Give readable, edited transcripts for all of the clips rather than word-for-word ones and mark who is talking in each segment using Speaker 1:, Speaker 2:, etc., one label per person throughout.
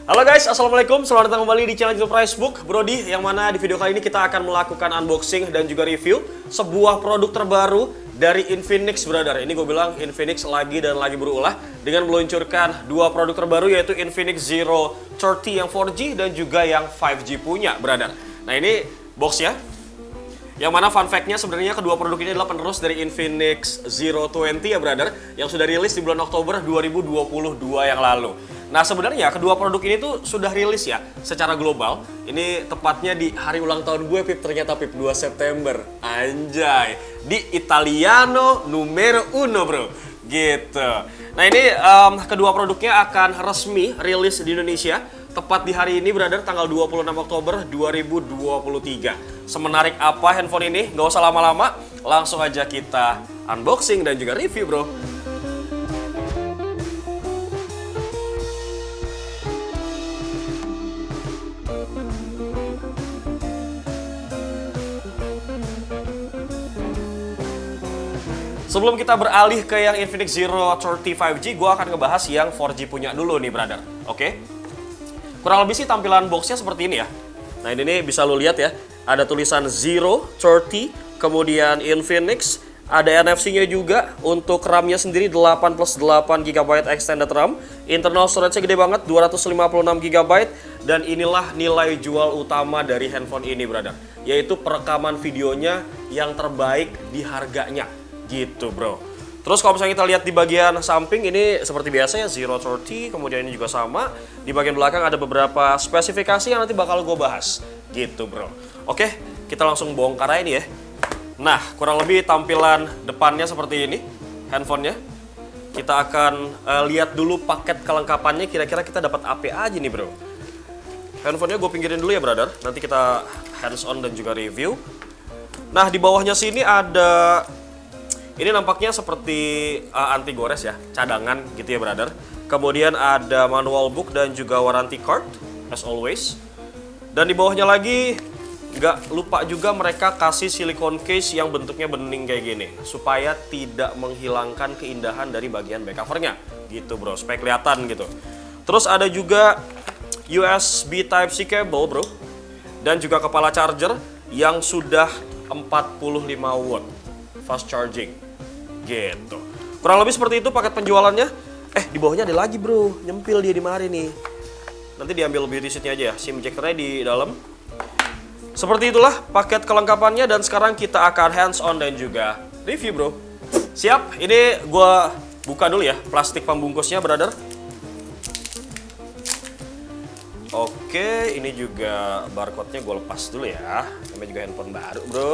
Speaker 1: Halo guys, assalamualaikum. Selamat datang kembali di channel Price Book Brody. Yang mana di video kali ini kita akan melakukan unboxing dan juga review sebuah produk terbaru dari Infinix, brother. Ini gue bilang Infinix lagi dan lagi berulah dengan meluncurkan dua produk terbaru, yaitu Infinix Zero 30 yang 4G dan juga yang 5G punya, brother. Nah, ini boxnya. Yang mana fun fact-nya sebenarnya kedua produk ini adalah penerus dari Infinix Zero 20 ya, brother, yang sudah rilis di bulan Oktober 2022 yang lalu. Nah, sebenarnya kedua produk ini tuh sudah rilis ya secara global. Ini tepatnya di hari ulang tahun gue, Pip, ternyata Pip, 2 September. Anjay, di Italiano numero uno, bro. Gitu. Nah, ini kedua produknya akan resmi rilis di Indonesia tepat di hari ini, brother, tanggal 26 Oktober 2023. Semenarik apa handphone ini? Nggak usah lama-lama, langsung aja kita unboxing dan juga review, bro. Sebelum kita beralih ke yang Infinix Zero 30 5G, gue akan ngebahas yang 4G punya dulu nih, brother. Oke? Kurang lebih sih tampilan boxnya seperti ini ya. Nah, ini nih bisa lo lihat ya. Ada tulisan Zero 30, kemudian Infinix. Ada NFC-nya juga. Untuk RAM-nya sendiri 8+8 GB extended RAM. Internal storage-nya gede banget, 256 GB. Dan inilah nilai jual utama dari handphone ini, brother. Yaitu perekaman videonya yang terbaik di harganya. Gitu, bro. Terus kalau misalnya kita lihat di bagian samping, ini seperti biasa ya, Zero 30, kemudian ini juga sama. Di bagian belakang ada beberapa spesifikasi yang nanti bakal gue bahas. Gitu, bro. Oke, kita langsung bongkar aja ini ya. Nah, kurang lebih tampilan depannya seperti ini, handphonenya. Kita akan lihat dulu paket kelengkapannya, kira-kira kita dapat apa aja nih, bro. Handphonenya gue pinggirin dulu ya, brother. Nanti kita hands on dan juga review. Nah, di bawahnya sini ada... Ini nampaknya seperti anti gores ya, cadangan gitu ya, brother. Kemudian ada manual book dan juga warranty card, as always. Dan di bawahnya lagi, nggak lupa juga mereka kasih silicone case yang bentuknya bening kayak gini, supaya tidak menghilangkan keindahan dari bagian back covernya, gitu, bro, supaya kelihatan gitu. Terus ada juga USB Type-C cable, bro, dan juga kepala charger yang sudah 45 watt fast charging. Gitu. Kurang lebih seperti itu paket penjualannya. Di bawahnya ada lagi, bro. Nyempil dia di mari nih. Nanti diambil beauty sheet-nya aja ya. SIM ejector-nya di dalam. Seperti itulah paket kelengkapannya, dan sekarang kita akan hands on dan juga review, bro. Siap? Ini gua buka dulu ya plastik pembungkusnya, brother. Oke, ini juga barcode-nya gue lepas dulu ya. Namanya juga handphone baru, bro.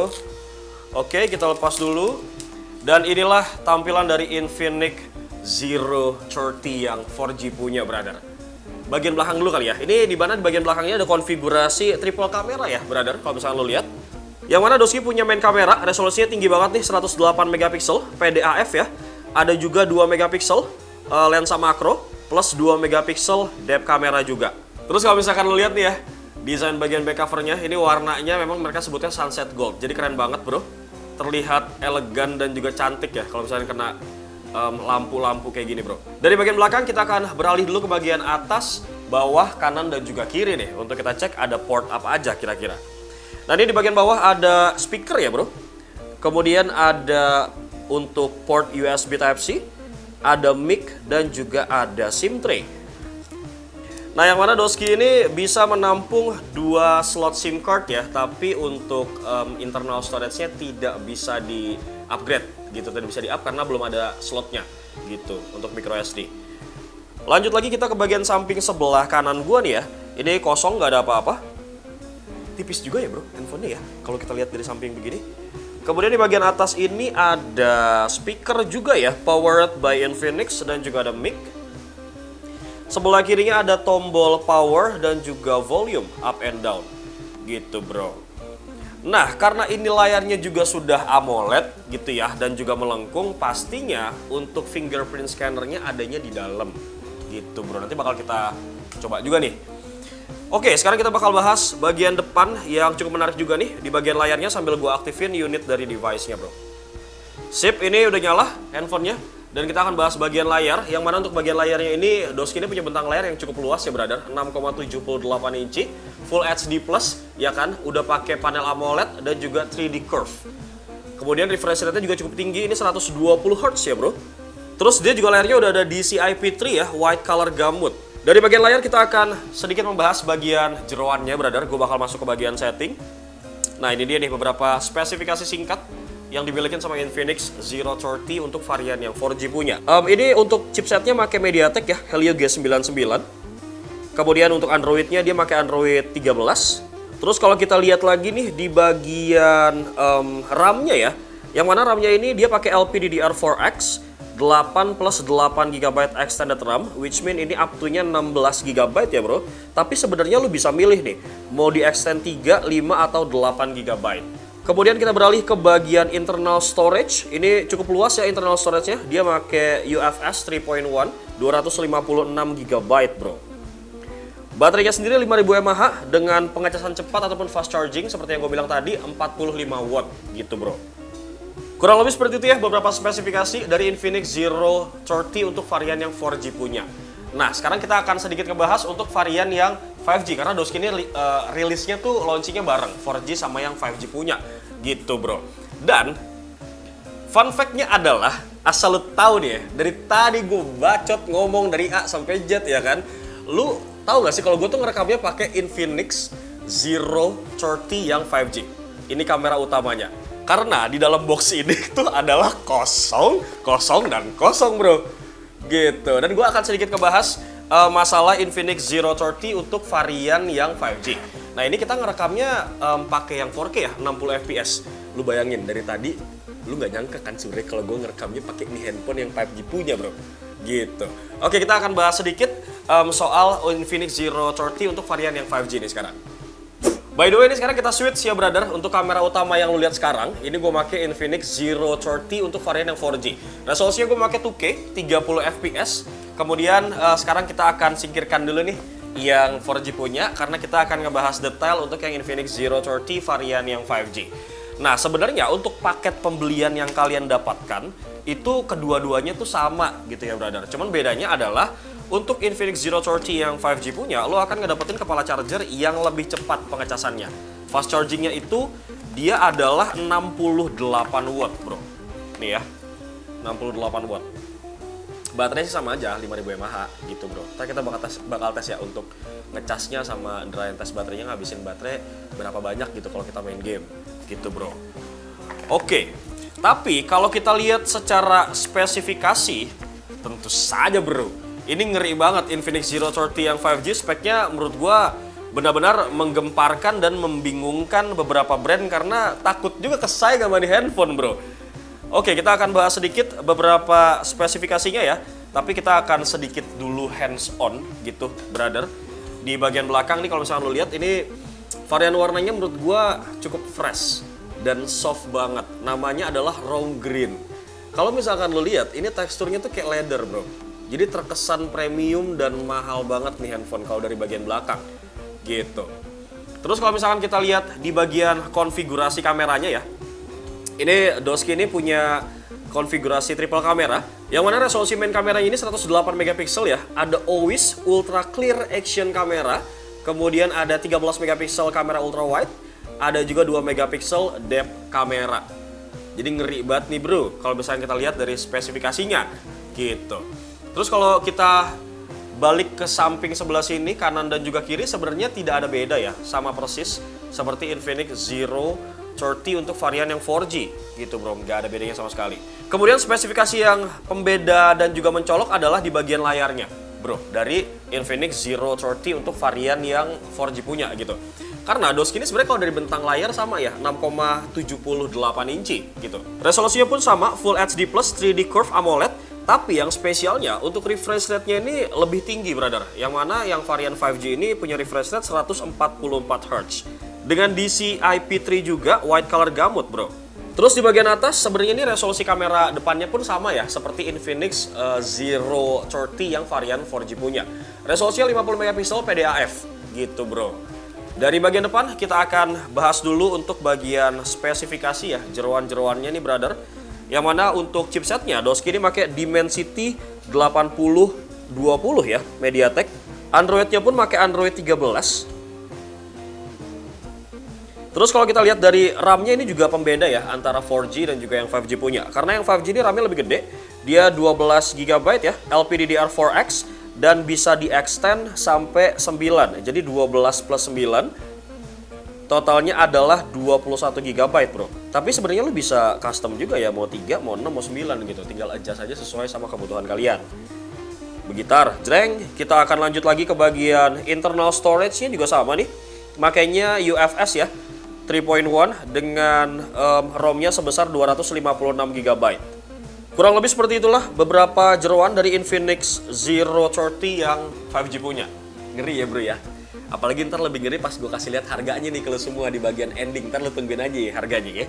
Speaker 1: Oke, kita lepas dulu. Dan inilah tampilan dari Infinix Zero 30 yang 4G punya, brother. Bagian belakang dulu kali ya. Ini di mana di bagian belakangnya ada konfigurasi triple kamera ya, brother. Kalau misalnya lo lihat. Yang mana Doski punya main kamera, resolusinya tinggi banget nih, 108 megapiksel, PDAF ya. Ada juga 2 megapiksel lensa makro plus 2 megapiksel depth kamera juga. Terus kalau misalkan lo lihat nih ya, desain bagian back covernya, ini warnanya memang mereka sebutnya sunset gold. Jadi keren banget, bro. Terlihat elegan dan juga cantik ya kalau misalnya kena lampu-lampu kayak gini, bro. Dari bagian belakang kita akan beralih dulu ke bagian atas, bawah, kanan, dan juga kiri nih. Untuk kita cek ada port apa aja kira-kira. Nah, ini di bagian bawah ada speaker ya, bro. Kemudian ada untuk port USB Type-C, ada mic, dan juga ada SIM tray. Nah, yang mana Doski ini bisa menampung 2 slot SIM card ya, tapi untuk internal storage-nya tidak bisa di-upgrade gitu, tidak bisa di-up karena belum ada slotnya gitu untuk micro SD. Lanjut lagi kita ke bagian samping sebelah kanan gua nih ya. Ini kosong, nggak ada apa-apa. Tipis juga ya, bro, handphonenya ya, kalau kita lihat dari samping begini. Kemudian di bagian atas ini ada speaker juga ya, powered by Infinix, dan juga ada mic. Sebelah kirinya ada tombol power dan juga volume up and down. Gitu, bro. Nah, karena ini layarnya juga sudah AMOLED gitu ya, dan juga melengkung, pastinya untuk fingerprint scannernya adanya di dalam. Gitu, bro. Nanti bakal kita coba juga nih. Oke, sekarang kita bakal bahas bagian depan yang cukup menarik juga nih. Di bagian layarnya sambil gua aktifin unit dari device-nya, bro. Sip, ini udah nyala handphonenya. Dan kita akan bahas bagian layar, yang mana untuk bagian layarnya ini Doski ini punya bentang layar yang cukup luas ya brother, 6,78 inci, Full HD+, ya kan, udah pakai panel AMOLED dan juga 3D curve. Kemudian refresh rate-nya juga cukup tinggi, ini 120 Hz ya bro. Terus dia juga layarnya udah ada DCI-P3 ya, white color gamut. Dari bagian layar kita akan sedikit membahas bagian jeroannya brother, gue bakal masuk ke bagian setting. Nah ini dia nih beberapa spesifikasi singkat yang dimiliki sama Infinix Zero 30 untuk varian yang 4G punya. Ini untuk chipsetnya pakai MediaTek ya, Helio G99. Kemudian untuk Androidnya dia pakai Android 13. Terus kalau kita lihat lagi nih di bagian RAM-nya ya, yang mana RAM-nya ini dia pakai LPDDR4X 8 plus 8 GB extended RAM, which mean ini up to-nya 16 GB ya bro. Tapi sebenarnya lu bisa milih nih, mau di extend 3, 5, atau 8 GB. Kemudian kita beralih ke bagian internal storage. Ini cukup luas ya internal storage-nya. Dia pakai UFS 3.1, 256 GB bro. Baterainya sendiri 5000 mAh dengan pengecasan cepat ataupun fast charging seperti yang gue bilang tadi 45 watt gitu bro. Kurang lebih seperti itu ya beberapa spesifikasi dari Infinix Zero 30 untuk varian yang 4G punya. Nah sekarang kita akan sedikit ngebahas untuk varian yang 5G karena Doski ini rilisnya tuh launchingnya bareng 4G sama yang 5G punya gitu bro. Dan fun fact-nya adalah asal lu tahu nih ya, dari tadi gue bacot ngomong dari A sampai Z ya kan. Lu tahu gak sih kalau gue tuh ngerekamnya pakai Infinix Zero 30 yang 5G. Ini kamera utamanya. Karena di dalam box ini tuh adalah kosong, kosong, dan kosong bro. Gitu. Dan gue akan sedikit ngebahas masalah Infinix Zero 30 untuk varian yang 5G. Nah ini kita ngerekamnya pakai yang 4K ya, 60 fps. Lu bayangin dari tadi, lu nggak nyangka kan Sure kalau gue ngerekamnya pakai ini handphone yang 5G punya bro. Gitu. Oke kita akan bahas sedikit soal Infinix Zero 30 untuk varian yang 5G nih sekarang. By the way ini sekarang kita switch ya brother, untuk kamera utama yang lu lihat sekarang, ini gue pakai Infinix Zero 30 untuk varian yang 4G. Resolusinya gue pakai 2K, 30 fps. Kemudian sekarang kita akan singkirkan dulu nih yang 4G punya, karena kita akan ngebahas detail untuk yang Infinix Zero 30 varian yang 5G. Nah sebenarnya untuk paket pembelian yang kalian dapatkan, itu kedua-duanya tuh sama gitu ya brother. Cuman bedanya adalah untuk Infinix Zero 30 yang 5G punya, lo akan ngedapetin kepala charger yang lebih cepat pengecasannya. Fast chargingnya itu dia adalah 68 watt bro. Nih ya, 68 watt. Baterainya sih sama aja, 5000 mAh gitu bro. Ntar kita bakal tes ya untuk ngecasnya sama dry test baterainya ngabisin baterai berapa banyak gitu kalau kita main game gitu bro. Oke, tapi kalau kita lihat secara spesifikasi, tentu saja bro, ini ngeri banget Infinix Zero 30 yang 5G. Speknya menurut gua benar-benar menggemparkan dan membingungkan beberapa brand karena takut juga kesaing sama di handphone bro. Oke kita akan bahas sedikit beberapa spesifikasinya ya. Tapi kita akan sedikit dulu hands on gitu brother. Di bagian belakang nih kalau misalnya lo lihat ini varian warnanya menurut gua cukup fresh dan soft banget. Namanya adalah raw green. Kalau misalkan lo lihat ini teksturnya tuh kayak leather bro. Jadi terkesan premium dan mahal banget nih handphone kalau dari bagian belakang gitu. Terus kalau misalkan kita lihat di bagian konfigurasi kameranya ya, ini Doski ini punya konfigurasi triple kamera, yang mana resolusi main kameranya ini 108 megapiksel ya. Ada always ultra clear action kamera, kemudian ada 13 megapiksel kamera ultra wide, ada juga 2 megapiksel depth kamera. Jadi ngeri banget nih bro kalau misalkan kita lihat dari spesifikasinya gitu. Terus kalau kita balik ke samping sebelah sini, kanan dan juga kiri sebenarnya tidak ada beda ya, sama persis seperti Infinix Zero 30 untuk varian yang 4G gitu bro, nggak ada bedanya sama sekali. Kemudian spesifikasi yang pembeda dan juga mencolok adalah di bagian layarnya bro, dari Infinix Zero 30 untuk varian yang 4G punya gitu. Karena Doski ini sebenarnya kalau dari bentang layar sama ya, 6,78 inci gitu. Resolusinya pun sama, Full HD plus 3D Curve AMOLED. Tapi yang spesialnya untuk refresh rate-nya ini lebih tinggi brother. Yang mana yang varian 5G ini punya refresh rate 144 Hz. Dengan DCI-P3 juga white color gamut bro. Terus di bagian atas sebenarnya ini resolusi kamera depannya pun sama ya, seperti Infinix Zero 30 yang varian 4G punya. Resolusinya 50 megapiksel PDAF gitu bro. Dari bagian depan kita akan bahas dulu untuk bagian spesifikasi ya, jeroan-jeroannya nih brother. Yang mana untuk chipsetnya Doski ini pakai Dimensity 8020 ya, MediaTek. Androidnya pun pakai Android 13. Terus kalau kita lihat dari RAM-nya ini juga pembeda ya antara 4G dan juga yang 5G punya. Karena yang 5G ini RAM-nya lebih gede, dia 12 GB ya, LPDDR4X dan bisa di-extend sampai 9. Jadi 12 plus 9 totalnya adalah 21 GB, Bro. Tapi sebenarnya lu bisa custom juga ya, mau 3, mau 6, mau 9 gitu. Tinggal adjust aja sesuai sama kebutuhan kalian. Begitar, jreng, kita akan lanjut lagi ke bagian internal storage-nya juga sama nih. Makanya UFS ya. 3.1 dengan ROM-nya sebesar 256 GB. Kurang lebih seperti itulah beberapa jeroan dari Infinix Zero 30 yang 5G punya. Ngeri ya, Bro ya. Apalagi ntar lebih ngeri pas gue kasih lihat harganya nih kalau semua di bagian ending. Ntar lu tungguin aja ya harganya ya.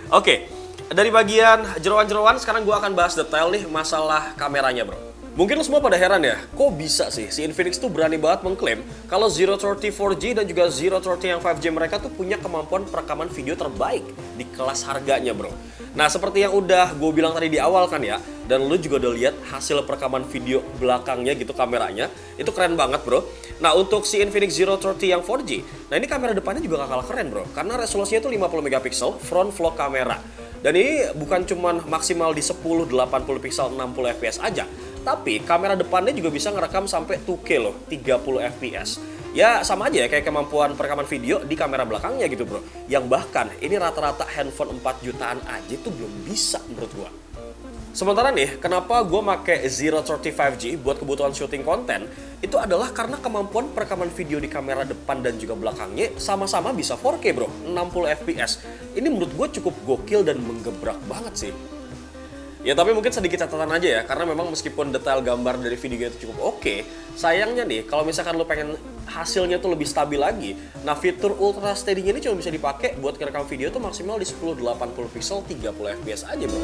Speaker 1: Oke, dari bagian jeroan-jeroan sekarang gue akan bahas detail nih masalah kameranya, Bro. Mungkin lo semua pada heran ya, kok bisa sih si Infinix tuh berani banget mengklaim kalau Zero 30 4G dan juga Zero 30 yang 5G mereka tuh punya kemampuan perekaman video terbaik di kelas harganya, Bro. Nah, seperti yang udah gue bilang tadi di awal kan ya, dan lu juga udah lihat hasil perekaman video belakangnya gitu kameranya, itu keren banget, Bro. Nah, untuk si Infinix Zero 30 yang 4G, nah ini kamera depannya juga gak kalah keren, Bro, karena resolusinya tuh 50 megapiksel front vlog kamera. Dan ini bukan cuman maksimal di 10, 80 pixel, 60 fps aja, tapi kamera depannya juga bisa ngerekam sampai 2K loh, 30 fps. Ya sama aja ya kayak kemampuan perekaman video di kamera belakangnya gitu, Bro. Yang bahkan ini rata-rata handphone 4 jutaan aja tuh belum bisa menurut gua. Sementara nih, kenapa gue pakai Zero 30 5G buat kebutuhan syuting konten, itu adalah karena kemampuan perekaman video di kamera depan dan juga belakangnya sama-sama bisa 4K, Bro, 60 fps. Ini menurut gue cukup gokil dan menggebrak banget sih. Ya tapi mungkin sedikit catatan aja ya, karena memang meskipun detail gambar dari video itu cukup oke, sayangnya nih kalau misalkan lo pengen hasilnya tuh lebih stabil lagi, nah fitur ultra steady ini cuma bisa dipakai buat ngerekam video tuh maksimal di 1080 pixel 30 fps aja, Bro.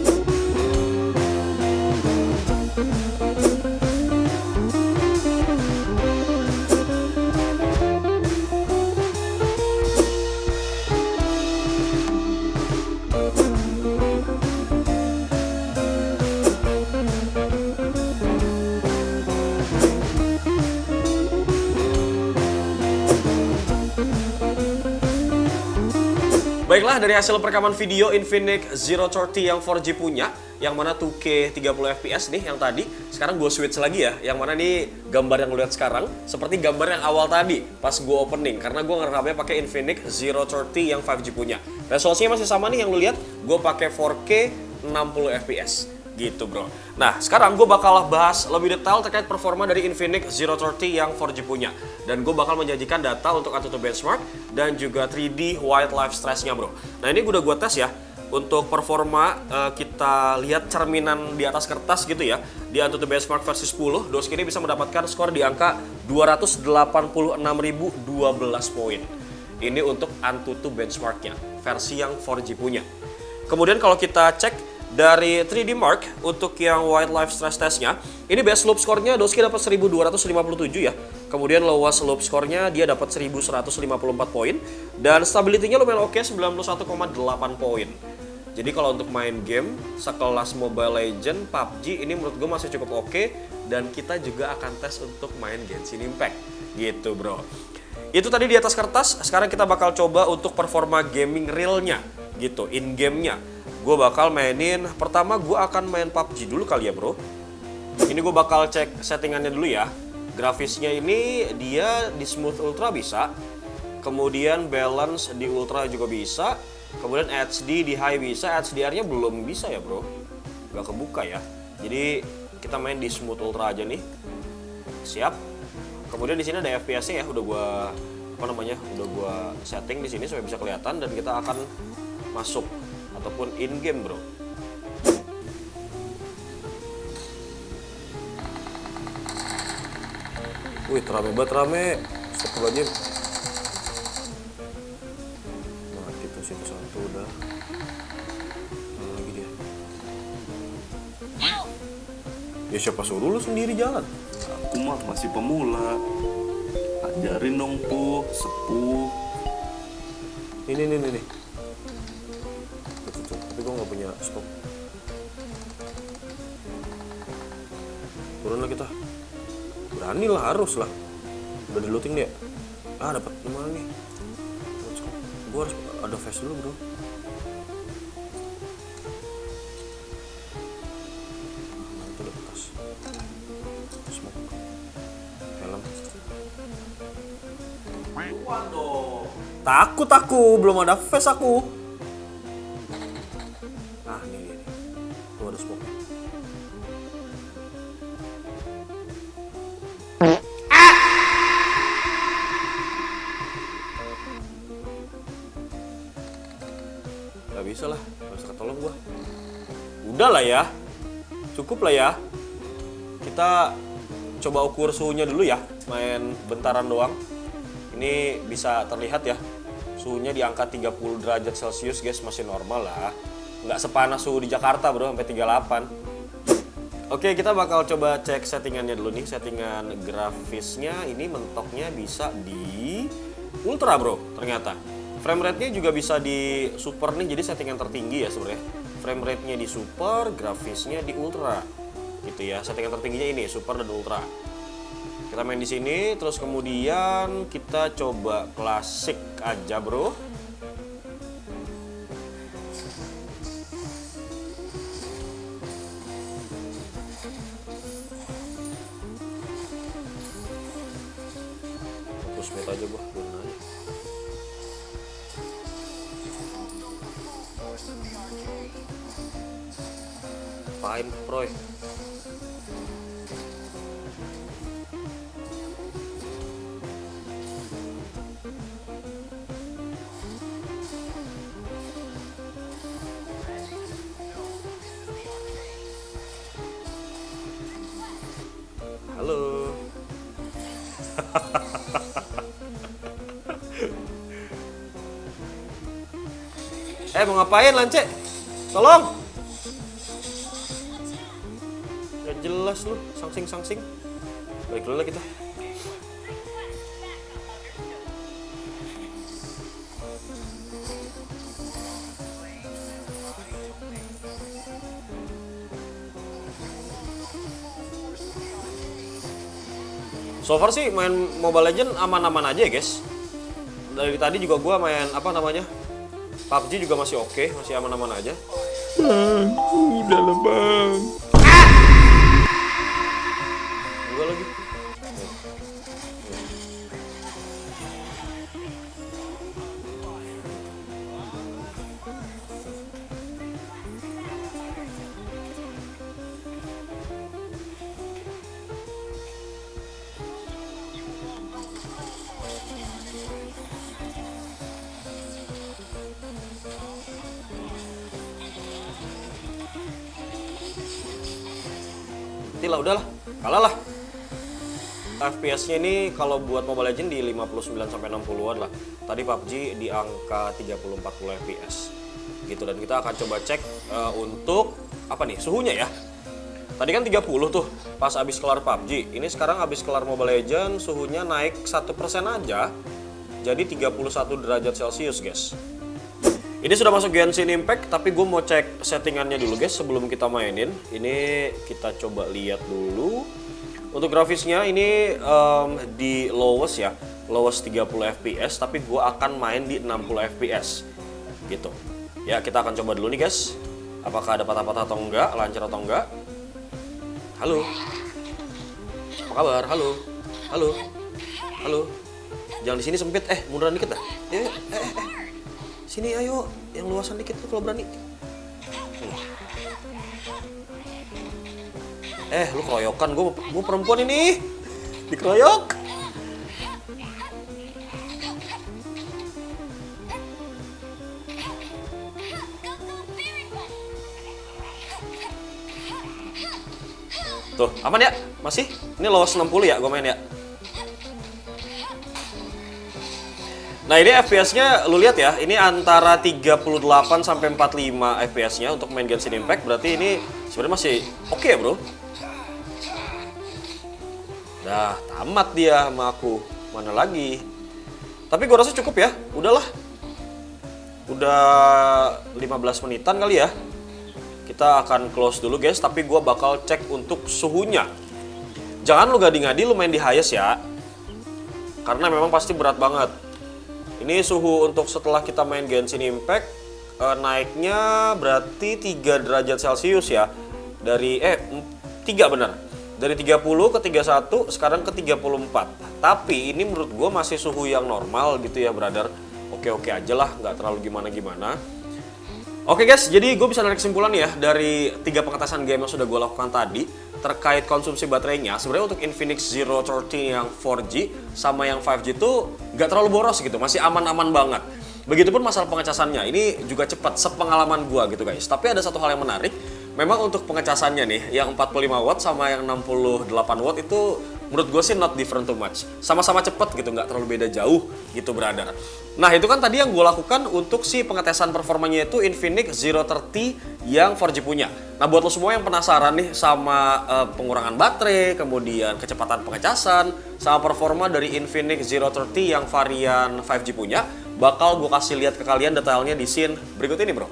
Speaker 1: Baiklah, dari hasil perekaman video Infinix Zero 30 yang 4G punya, yang mana 2K 30 fps nih yang tadi, sekarang gue switch lagi ya, yang mana nih gambar yang lu lihat sekarang seperti gambar yang awal tadi pas gue opening, karena gue ngerekamnya pakai Infinix Zero 30 yang 5G punya. Resolusinya masih sama nih yang lu lihat, gue pakai 4K 60 fps. Gitu, Bro. Nah, sekarang gue bakal bahas lebih detail terkait performa dari Infinix Zero 30 yang 4G punya. Dan gue bakal menjanjikan data untuk AnTuTu Benchmark dan juga 3D Wildlife Stress-nya, Bro. Nah, ini udah gue tes ya. Untuk performa, kita lihat cerminan di atas kertas gitu ya. Di AnTuTu Benchmark versi 10, Doski ini bisa mendapatkan skor di angka 286.012 poin. Ini untuk AnTuTu Benchmark-nya, versi yang 4G punya. Kemudian kalau kita cek dari 3D Mark untuk yang Wildlife Stress Test-nya, ini best loop score-nya Doski dapat 1257 ya. Kemudian lowest loop score-nya dia dapat 1154 poin. Dan stability-nya lumayan oke, 91,8 poin. Jadi kalau untuk main game sekelas Mobile Legends, PUBG ini menurut gue masih cukup oke. Dan kita juga akan tes untuk main Genshin Impact. Gitu, Bro. Itu tadi di atas kertas, sekarang kita bakal coba untuk performa gaming real-nya. Gitu, in-game-nya. Gue bakal mainin, pertama gue akan main PUBG dulu kali ya, Bro. Ini gue bakal cek settingannya dulu ya. Grafisnya ini dia di smooth ultra bisa, kemudian balance di ultra juga bisa, kemudian HD di high bisa, HDR-nya belum bisa ya, Bro. Gak kebuka ya. Jadi kita main di smooth ultra aja nih. Siap. Kemudian di sini ada FPS-nya ya, udah gue setting di sini supaya bisa kelihatan dan kita akan masuk ataupun in game, Bro. Wih, rame banget, rame. Astagfirullahaladzim. Nah, itu situ satu udah. Mana lagi dia? Ya siapa suruh lu sendiri jalan?
Speaker 2: Aku mah masih pemula. Ajarin dong, Pu, sepuh.
Speaker 1: Ini. Tapi gue gak punya scope. turun lah kita. Berani lah, harus lah. Udah di looting dia. Dapat mana nih? Gue harus ada face dulu bro. Itu udah bekas. Smoke. Helm. Waduh. Takut aku, belum ada face aku. Nah ini. Tuh ada smoke. Gak bisa lah, gak bisa ketolong gua. Udah lah ya, cukup lah ya. Kita coba ukur suhunya dulu ya, main bentaran doang. Ini bisa terlihat ya, suhunya di angka 30 derajat Celcius guys, masih normal lah. Nggak sepanas suhu di Jakarta bro, sampai 38. Oke, kita bakal coba cek settingannya dulu nih. Settingan grafisnya ini mentoknya bisa di ultra bro, ternyata. Frame rate-nya juga bisa di super nih, jadi settingan tertinggi ya sebenarnya. Frame rate-nya di super, grafisnya di ultra. Gitu ya, settingan tertingginya ini super dan ultra. Kita main di sini, terus kemudian kita coba klasik aja, bro. Fokus meta aja gua, biarin aja. Fine, Proy. Halo. Mau ngapain Lance? Tolong. Gak jelas lu, sangsing. Balik dulu lah kita. So far sih main Mobile Legends aman-aman aja ya guys. Dari tadi juga gua main PUBG juga masih oke, masih aman-aman aja.
Speaker 2: Bang, udah lah bang.
Speaker 1: Gua lagi. Lah udahlah, kalah lah. FPS-nya ini kalau buat Mobile Legends di 59 sampai 60-an lah. Tadi PUBG di angka 30-40 FPS. Gitu, dan kita akan coba cek untuk apa nih? Suhunya ya. Tadi kan 30 tuh pas abis kelar PUBG. Ini sekarang abis kelar Mobile Legends suhunya naik 1% aja. Jadi 31 derajat Celcius, guys. Ini sudah masuk Genshin Impact, tapi gue mau cek settingannya dulu guys sebelum kita mainin. Ini kita coba lihat dulu. Untuk grafisnya ini di lowest ya, lowest 30 fps, tapi gue akan main di 60 fps. Gitu. Ya kita akan coba dulu nih guys. Apakah ada patah-patah atau enggak, lancar atau enggak. Halo. Apa kabar? Halo. Halo. Halo. Jangan di sini sempit, munduran dikit dah. Sini ayo, yang luasan dikit tuh kalau berani. Lu keroyokan, gue perempuan ini. Dikeroyok. Tuh, aman ya? Masih? Ini lolos 60 ya gue main ya? Nah ini FPS-nya lu lihat ya, ini antara 38 sampai 45 FPS-nya untuk main Genshin Impact, berarti ini sebenarnya masih oke ya, bro. Dah, tamat dia sama aku. Mana lagi? Tapi gue rasa cukup ya, udahlah. Udah 15 menitan kali ya. Kita akan close dulu guys, tapi gue bakal cek untuk suhunya. Jangan lu ngadi-ngadi lu main di highest ya. Karena memang pasti berat banget. Ini suhu untuk setelah kita main Genshin Impact naiknya berarti 3 derajat Celcius ya. Dari 3 bener. Dari 30 ke 31 sekarang ke 34. Tapi ini menurut gue masih suhu yang normal gitu ya, brother. Oke-oke aja lah, nggak terlalu gimana-gimana. Oke guys, jadi gue bisa narik kesimpulan ya dari 3 pengetesan game yang sudah gue lakukan tadi terkait konsumsi baterainya. Sebenarnya untuk Infinix Zero 30 yang 4G sama yang 5G itu nggak terlalu boros gitu, masih aman-aman banget. Begitupun masalah pengecasannya, ini juga cepat sepengalaman gue gitu guys. Tapi ada satu hal yang menarik, memang untuk pengecasannya nih, yang 45 watt sama yang 68 watt itu menurut gue sih not different too much. Sama-sama cepet gitu, nggak terlalu beda jauh gitu, brother. Nah itu kan tadi yang gue lakukan untuk si pengetesan performanya itu Infinix Zero 30 yang 4G punya. Nah buat lo semua yang penasaran nih sama pengurangan baterai, kemudian kecepatan pengecasan, sama performa dari Infinix Zero 30 yang varian 5G punya, bakal gue kasih lihat ke kalian detailnya di scene berikut ini bro.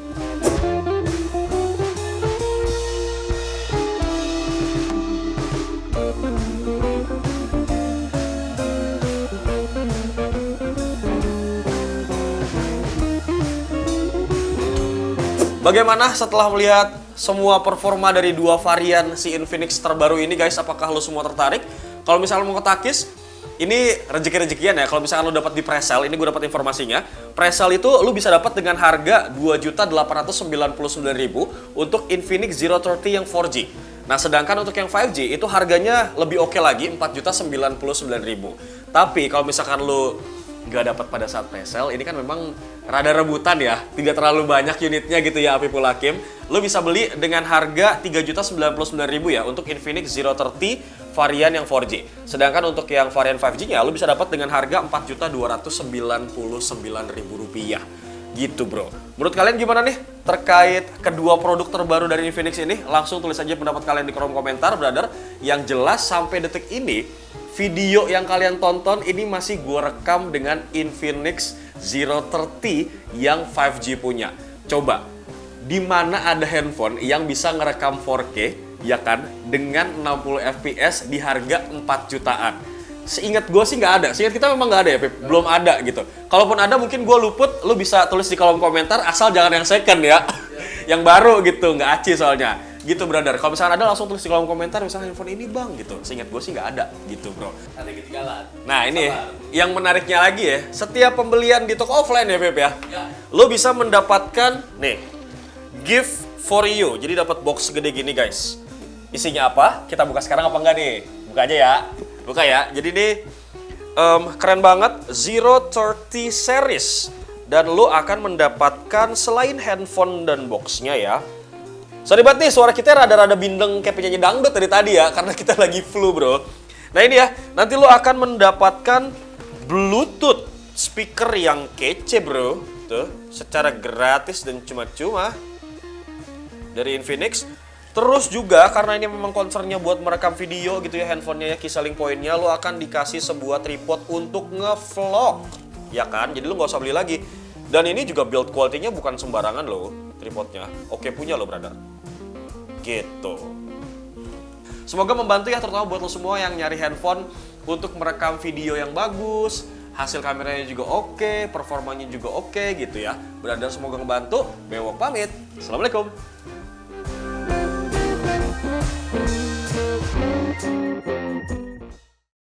Speaker 1: Bagaimana setelah melihat semua performa dari 2 varian si Infinix terbaru ini guys, apakah lo semua tertarik? Kalau misalnya mau ketakis, ini rezeki-rezekian ya. Kalau misalnya lo dapat di presale, ini gue dapat informasinya. Presale itu lo bisa dapat dengan harga 2.899.000 untuk Infinix Zero 30 yang 4G. Nah, sedangkan untuk yang 5G itu harganya lebih oke lagi, 4.099.000. Tapi kalau misalkan lo nggak dapat pada saat presale, ini kan memang rada rebutan ya, tidak terlalu banyak unitnya gitu ya Apipul Hakim. Lo bisa beli dengan harga 3.099.000 ya untuk Infinix Zero 30 varian yang 4G. Sedangkan untuk yang varian 5G-nya lo bisa dapat dengan harga 4.299.000 rupiah. Gitu bro. Menurut kalian gimana nih terkait kedua produk terbaru dari Infinix ini? Langsung tulis aja pendapat kalian di kolom komentar, brother. Yang jelas sampai detik ini video yang kalian tonton ini masih gue rekam dengan Infinix Zero 30 yang 5G punya. Coba, di mana ada handphone yang bisa ngerekam 4K, ya kan, dengan 60 fps di harga 4 jutaan? Seingat gue sih nggak ada. Seingat kita memang nggak ada ya, Pip? Belum ada gitu. Kalaupun ada mungkin gue luput, lu bisa tulis di kolom komentar, asal jangan yang second ya. Yang baru gitu, nggak aci soalnya. Gitu brother, kalau misalnya ada langsung tulis di kolom komentar misalnya handphone ini bang gitu. Seingat gue sih nggak ada gitu bro.
Speaker 3: Ada ketinggalan.
Speaker 1: Nah ini yang menariknya lagi ya, setiap pembelian di toko offline ya Beb ya, lo bisa mendapatkan nih gift for you. Jadi dapat box gede gini guys. Isinya apa? Kita buka sekarang apa enggak nih? Buka aja ya. Buka ya. Jadi ini keren banget, Zero 30 series. Dan lo akan mendapatkan selain handphone dan boxnya ya. Sorry banget nih, suara kita rada-rada bindeng kayak penyanyi dangdut dari tadi ya, karena kita lagi flu bro. Nah ini ya, nanti lo akan mendapatkan Bluetooth speaker yang kece bro. Tuh, secara gratis dan cuma-cuma dari Infinix. Terus juga karena ini memang concernnya buat merekam video gitu ya, handphonenya ya, key selling point-nya, lo akan dikasih sebuah tripod untuk nge-vlog. Ya kan, jadi lo nggak usah beli lagi. Dan ini juga build quality-nya bukan sembarangan loh, tripodnya. Oke punya lo brother. Gitu. Semoga membantu ya, terutama buat lo semua yang nyari handphone untuk merekam video yang bagus, hasil kameranya juga oke, performanya juga oke gitu ya. Brother semoga ngebantu. Bewok pamit. Assalamualaikum.